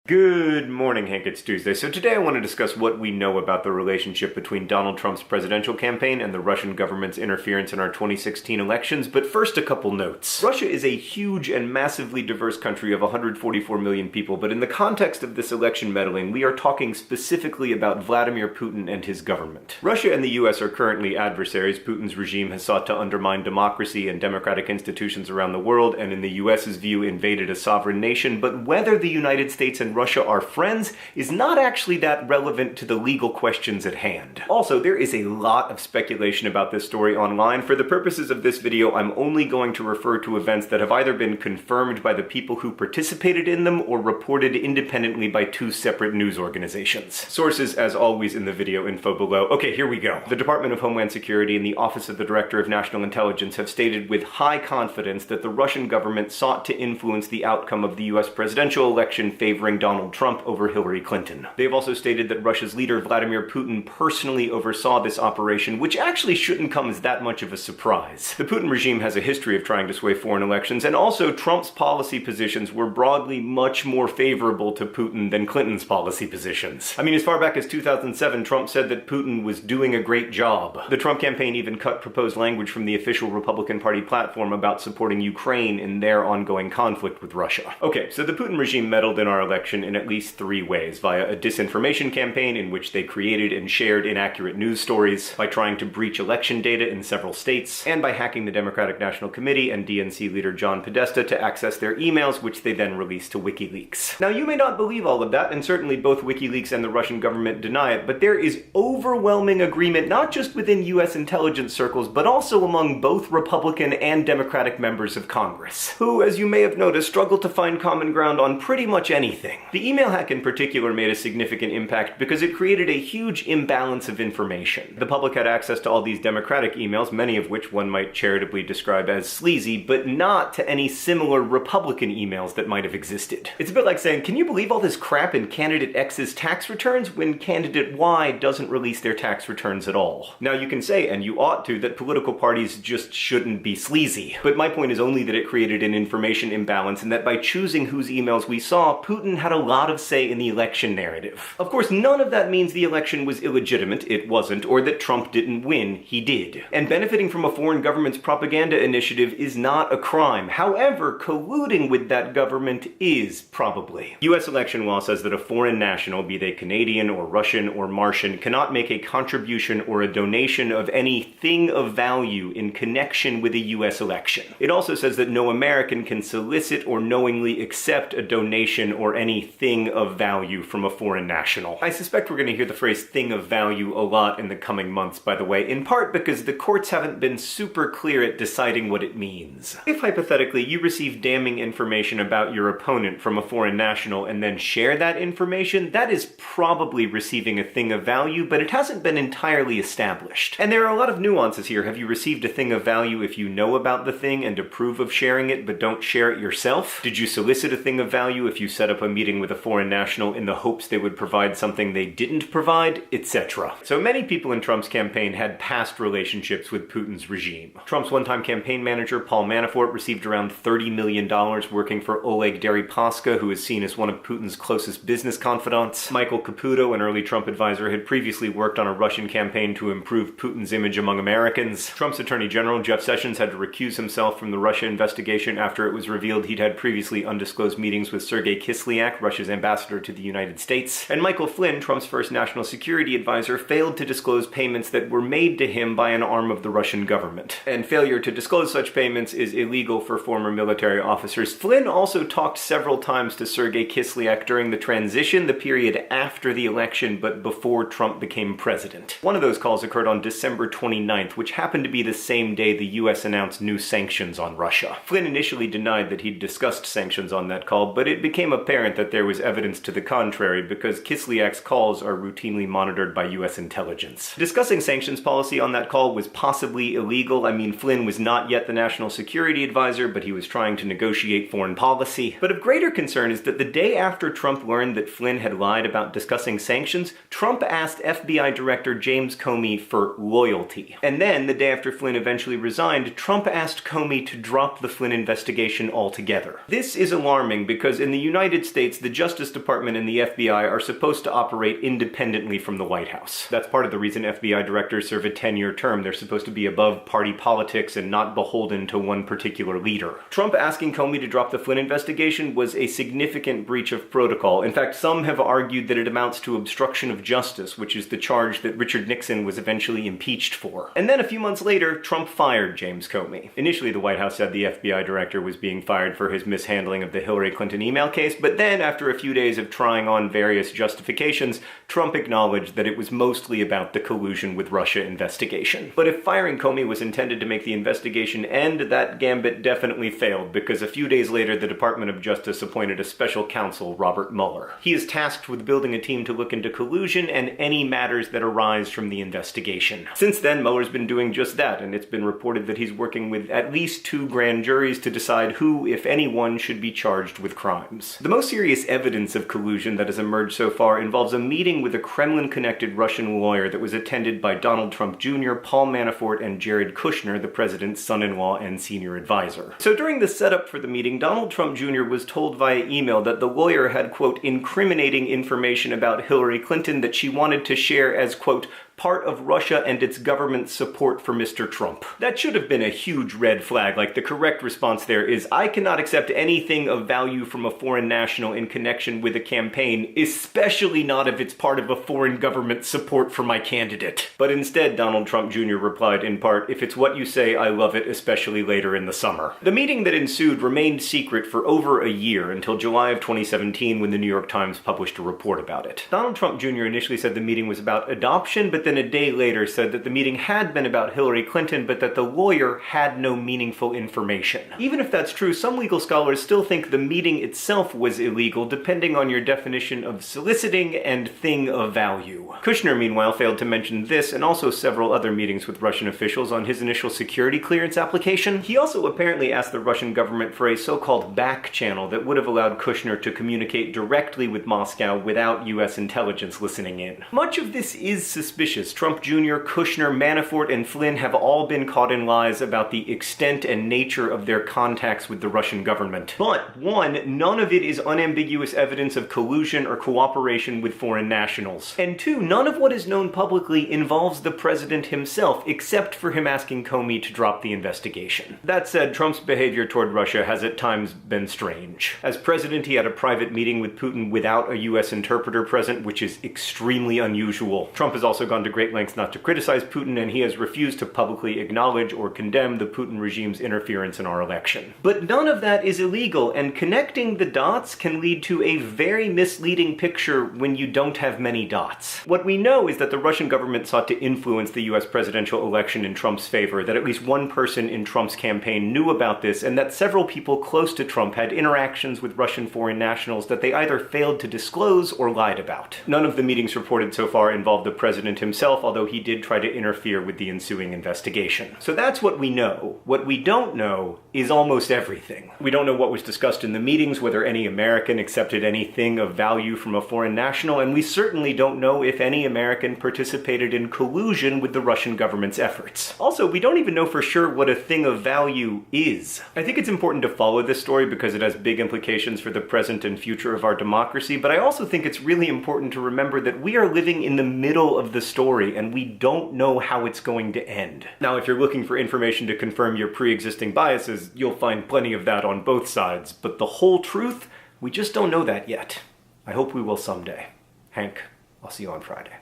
Good morning, Hank. It's Tuesday. So today I want to discuss what we know about the relationship between Donald Trump's presidential campaign and the Russian government's interference in our 2016 elections. But first, a couple notes. Russia is a huge and massively diverse country of 144 million people, but in the context of this election meddling, we are talking specifically about Vladimir Putin and his government. Russia and the US are currently adversaries. Putin's regime has sought to undermine democracy and democratic institutions around the world, and in the US's view, invaded a sovereign nation. But whether the United States and Russia are friends is not actually that relevant to the legal questions at hand. Also, there is a lot of speculation about this story online. For the purposes of this video, I'm only going to refer to events that have either been confirmed by the people who participated in them or reported independently by two separate news organizations. Sources, as always, in the video info below. Okay, here we go. The Department of Homeland Security and the Office of the Director of National Intelligence have stated with high confidence that the Russian government sought to influence the outcome of the US presidential election favoring Donald Trump over Hillary Clinton. They've also stated that Russia's leader Vladimir Putin personally oversaw this operation, which actually shouldn't come as that much of a surprise. The Putin regime has a history of trying to sway foreign elections, and also Trump's policy positions were broadly much more favorable to Putin than Clinton's policy positions. I mean, as far back as 2007, Trump said that Putin was doing a great job. The Trump campaign even cut proposed language from the official Republican Party platform about supporting Ukraine in their ongoing conflict with Russia. Okay, so the Putin regime meddled in our election in at least three ways: via a disinformation campaign in which they created and shared inaccurate news stories, by trying to breach election data in several states, and by hacking the Democratic National Committee and DNC leader John Podesta to access their emails, which they then released to WikiLeaks. Now, you may not believe all of that, and certainly both WikiLeaks and the Russian government deny it, but there is overwhelming agreement not just within US intelligence circles, but also among both Republican and Democratic members of Congress, who, as you may have noticed, struggle to find common ground on pretty much anything. The email hack in particular made a significant impact because it created a huge imbalance of information. The public had access to all these Democratic emails, many of which one might charitably describe as sleazy, but not to any similar Republican emails that might have existed. It's a bit like saying, can you believe all this crap in candidate X's tax returns when candidate Y doesn't release their tax returns at all? Now, you can say, and you ought to, that political parties just shouldn't be sleazy. But my point is only that it created an information imbalance, and that by choosing whose emails we saw, Putin had a lot of say in the election narrative. Of course, none of that means the election was illegitimate. It wasn't. Or that Trump didn't win. He did. And benefiting from a foreign government's propaganda initiative is not a crime. However, colluding with that government is, probably. US election law says that a foreign national, be they Canadian or Russian or Martian, cannot make a contribution or a donation of any thing of value in connection with a US election. It also says that no American can solicit or knowingly accept a donation or anything of value from a foreign national. I suspect we're going to hear the phrase thing of value a lot in the coming months, by the way, in part because the courts haven't been super clear at deciding what it means. If hypothetically you receive damning information about your opponent from a foreign national and then share that information, that is probably receiving a thing of value, but it hasn't been entirely established. And there are a lot of nuances here. Have you received a thing of value if you know about the thing and approve of sharing it but don't share it yourself? Did you solicit a thing of value if you set up a meeting with a foreign national in the hopes they would provide something they didn't provide, etc. So many people in Trump's campaign had past relationships with Putin's regime. Trump's one-time campaign manager, Paul Manafort, received around $30 million working for Oleg Deripaska, who is seen as one of Putin's closest business confidants. Michael Caputo, an early Trump advisor, had previously worked on a Russian campaign to improve Putin's image among Americans. Trump's Attorney General, Jeff Sessions, had to recuse himself from the Russia investigation after it was revealed he'd had previously undisclosed meetings with Sergei Kislyak, Russia's ambassador to the United States. And Michael Flynn, Trump's first national security advisor, failed to disclose payments that were made to him by an arm of the Russian government. And failure to disclose such payments is illegal for former military officers. Flynn also talked several times to Sergei Kislyak during the transition, the period after the election but before Trump became president. One of those calls occurred on December 29th, which happened to be the same day the US announced new sanctions on Russia. Flynn initially denied that he'd discussed sanctions on that call, but it became apparent that there was evidence to the contrary because Kislyak's calls are routinely monitored by US intelligence. Discussing sanctions policy on that call was possibly illegal. I mean, Flynn was not yet the national security advisor, but he was trying to negotiate foreign policy. But of greater concern is that the day after Trump learned that Flynn had lied about discussing sanctions, Trump asked FBI Director James Comey for loyalty. And then, the day after Flynn eventually resigned, Trump asked Comey to drop the Flynn investigation altogether. This is alarming because in the United States, states the Justice Department and the FBI are supposed to operate independently from the White House. That's part of the reason FBI directors serve a 10-year term. They're supposed to be above party politics and not beholden to one particular leader. Trump asking Comey to drop the Flynn investigation was a significant breach of protocol. In fact, some have argued that it amounts to obstruction of justice, which is the charge that Richard Nixon was eventually impeached for. And then a few months later, Trump fired James Comey. Initially, the White House said the FBI director was being fired for his mishandling of the Hillary Clinton email case, but then, after a few days of trying on various justifications, Trump acknowledged that it was mostly about the collusion with Russia investigation. But if firing Comey was intended to make the investigation end, that gambit definitely failed, because a few days later, the Department of Justice appointed a special counsel, Robert Mueller. He is tasked with building a team to look into collusion and any matters that arise from the investigation. Since then, Mueller's been doing just that, and it's been reported that he's working with at least 2 grand juries to decide who, if anyone, should be charged with crimes. The most serious evidence of collusion that has emerged so far involves a meeting with a Kremlin-connected Russian lawyer that was attended by Donald Trump Jr., Paul Manafort, and Jared Kushner, the president's son-in-law and senior advisor. So during the setup for the meeting, Donald Trump Jr. was told via email that the lawyer had, quote, incriminating information about Hillary Clinton that she wanted to share as, quote, part of Russia and its government's support for Mr. Trump. That should have been a huge red flag. Like, the correct response there is, I cannot accept anything of value from a foreign national in connection with a campaign, especially not if it's part of a foreign government's support for my candidate. But instead, Donald Trump Jr. replied in part, if it's what you say, I love it, especially later in the summer. The meeting that ensued remained secret for over a year, until July of 2017, when the New York Times published a report about it. Donald Trump Jr. initially said the meeting was about adoption, but then a day later said that the meeting had been about Hillary Clinton, but that the lawyer had no meaningful information. Even if that's true, some legal scholars still think the meeting itself was illegal, depending on your definition of soliciting and thing of value. Kushner, meanwhile, failed to mention this and also several other meetings with Russian officials on his initial security clearance application. He also apparently asked the Russian government for a so-called back channel that would have allowed Kushner to communicate directly with Moscow without US intelligence listening in. Much of this is suspicious. Trump Jr., Kushner, Manafort, and Flynn have all been caught in lies about the extent and nature of their contacts with the Russian government. But, one, none of it is unambiguous evidence of collusion or cooperation with foreign nationals. And two, none of what is known publicly involves the president himself, except for him asking Comey to drop the investigation. That said, Trump's behavior toward Russia has at times been strange. As president, he had a private meeting with Putin without a US interpreter present, which is extremely unusual. Trump has also gone to great lengths not to criticize Putin, and he has refused to publicly acknowledge or condemn the Putin regime's interference in our election. But none of that is illegal, and connecting the dots can lead to a very misleading picture when you don't have many dots. What we know is that the Russian government sought to influence the US presidential election in Trump's favor, that at least one person in Trump's campaign knew about this, and that several people close to Trump had interactions with Russian foreign nationals that they either failed to disclose or lied about. None of the meetings reported so far involved the president himself, although he did try to interfere with the ensuing investigation. So that's what we know. What we don't know is almost everything. We don't know what was discussed in the meetings, whether any American accepted anything of value from a foreign national, and we certainly don't know if any American participated in collusion with the Russian government's efforts. Also, we don't even know for sure what a thing of value is. I think it's important to follow this story because it has big implications for the present and future of our democracy, but I also think it's really important to remember that we are living in the middle of the story, and we don't know how it's going to end. Now, if you're looking for information to confirm your pre-existing biases, you'll find plenty of that on both sides, but the whole truth, we just don't know that yet. I hope we will someday. Hank, I'll see you on Friday.